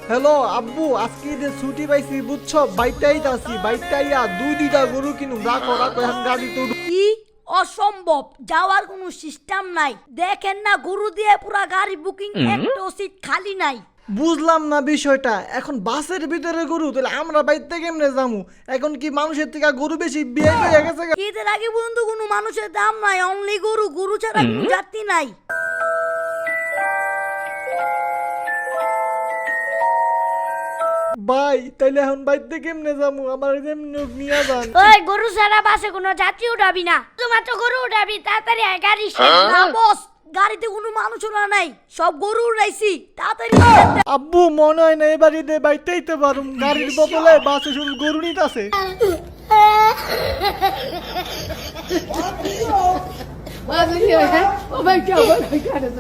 Hello আব্বু, আজকে ঈদের ছুটি পাইছি বুঝছো, বাইটাই আছি, বাইটাইয়া দুইটা গরু কিনুম। রাখো রাখো, এখন গাড়ি তো কি অসম্ভব, যাওয়ার কোনো সিস্টেম নাই। দেখেন না গরু দিয়ে পুরা গাড়ি বুকিং, একটা সিট খালি নাই। বুঝলাম না বিষয়টা। এখন বাসের ভিতরে গরু, তাহলে আমরা বাইতে কেমনে যামু? এখন কি মানুষের থেকে গরু বেশি বিয়ে হয়ে গেছে? ঈদের আগে পর্যন্ত কোনো মানুষের দাম নাই, অনলি গরু, গরু ছাড়া কোনো যাত্রী নাই। ভাই তাইলে এখন বাইতে কেমনে যামু? আমার যেমনি নিয়ে যান। ওই গরু ছাড়া বাসে কোনো যাত্রী উঠাবি না, শুধুমাত্র গরু উঠাবি। তাড়াতাড়ি আয়, গাড়ি না বস, গাড়িতে কোনো মানুষ ওরা নাই, সব গরু উড়াইছি, তাড়াতাড়ি। আব্বু মনে হয় না এবার ঈদে বাইতেইতে পারুম। গাড়ির বদলে বাসে শুধু গরু নিতাছে। Oh my God, what I got is